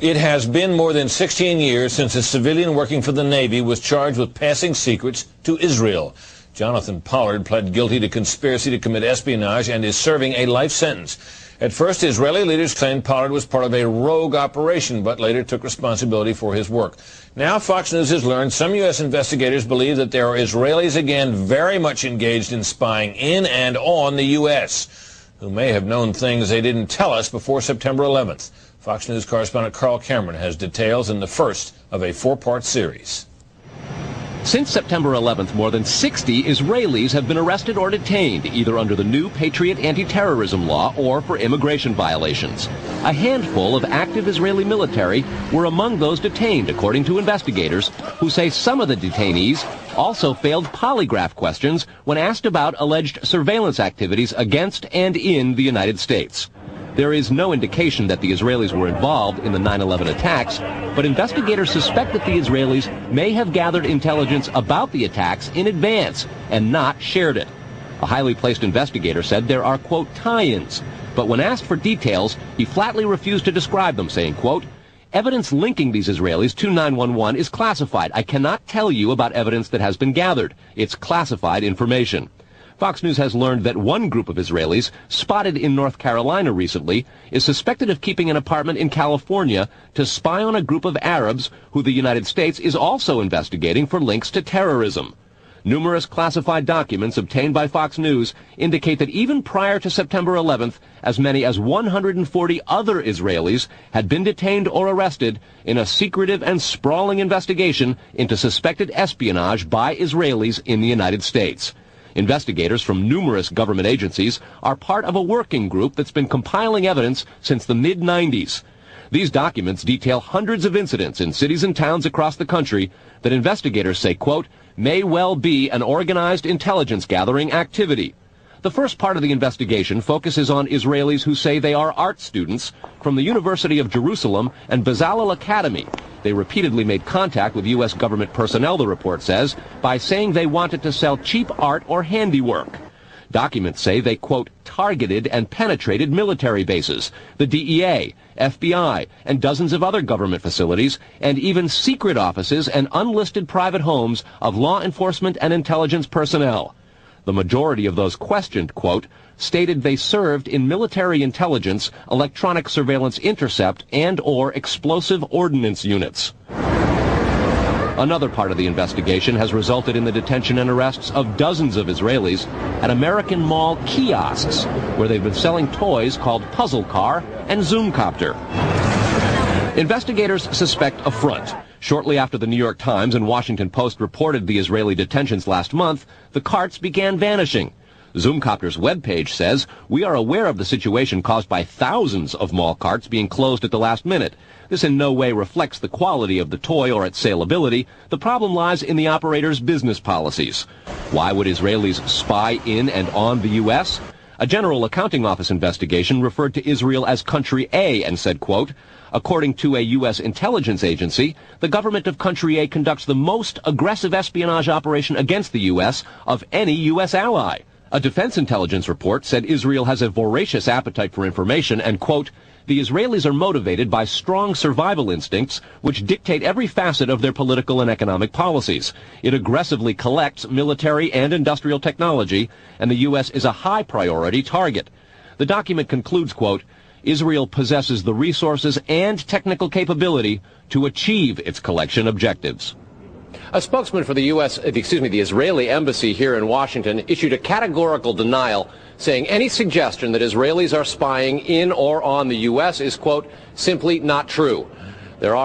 It has been more than 16 years since a civilian working for the Navy was charged with passing secrets to Israel. Jonathan Pollard pled guilty to conspiracy to commit espionage and is serving a life sentence. At first, Israeli leaders claimed Pollard was part of a rogue operation, but later took responsibility for his work. Now, Fox News has learned some U.S. investigators believe that there are Israelis again very much engaged in spying in and on the U.S., who may have known things they didn't tell us before September 11th. Fox News correspondent Carl Cameron has details in the first of a four-part series. Since September 11th, more than 60 Israelis have been arrested or detained, either under the new Patriot anti-terrorism law or for immigration violations. A handful of active Israeli military were among those detained, according to investigators, who say some of the detainees also failed polygraph questions when asked about alleged surveillance activities against and in the United States. There is no indication that the Israelis were involved in the 9/11 attacks, but investigators suspect that the Israelis may have gathered intelligence about the attacks in advance and not shared it. A highly placed investigator said there are, quote, tie-ins, but when asked for details, he flatly refused to describe them, saying, quote, evidence linking these Israelis to 9/11 is classified. I cannot tell you about evidence that has been gathered. It's classified information. Fox News has learned that one group of Israelis, spotted in North Carolina recently, is suspected of keeping an apartment in California to spy on a group of Arabs who the United States is also investigating for links to terrorism. Numerous classified documents obtained by Fox News indicate that even prior to September 11th, as many as 140 other Israelis had been detained or arrested in a secretive and sprawling investigation into suspected espionage by Israelis in the United States. Investigators from numerous government agencies are part of a working group that's been compiling evidence since the mid-90s. These documents detail hundreds of incidents in cities and towns across the country that investigators say, quote, may well be an organized intelligence gathering activity. The first part of the investigation focuses on Israelis who say they are art students from the University of Jerusalem and Bezalel Academy. They repeatedly made contact with U.S. government personnel, the report says, by saying they wanted to sell cheap art or handiwork. Documents say they, quote, targeted and penetrated military bases, the DEA, FBI, and dozens of other government facilities, and even secret offices and unlisted private homes of law enforcement and intelligence personnel. The majority of those questioned, quote, stated they served in military intelligence, electronic surveillance intercept, and or explosive ordnance units. Another part of the investigation has resulted in the detention and arrests of dozens of Israelis at American Mall kiosks, where they've been selling toys called Puzzle Car and Zoomcopter. Investigators suspect a front. Shortly after the New York Times and Washington Post reported the Israeli detentions last month, the carts began vanishing. Zoomcopter's webpage says, we are aware of the situation caused by thousands of mall carts being closed at the last minute. This in no way reflects the quality of the toy or its saleability. The problem lies in the operator's business policies. Why would Israelis spy in and on the U.S.? A General Accounting Office investigation referred to Israel as Country A and said, quote, according to a U.S. intelligence agency, the government of Country A conducts the most aggressive espionage operation against the U.S. of any U.S. ally. A defense intelligence report said Israel has a voracious appetite for information and, quote, the Israelis are motivated by strong survival instincts which dictate every facet of their political and economic policies. It aggressively collects military and industrial technology, and the U.S. is a high priority target. The document concludes, quote, Israel possesses the resources and technical capability to achieve its collection objectives. A spokesman for the the Israeli embassy here in Washington issued a categorical denial, saying any suggestion that Israelis are spying in or on the U.S. is, quote, simply not true. There are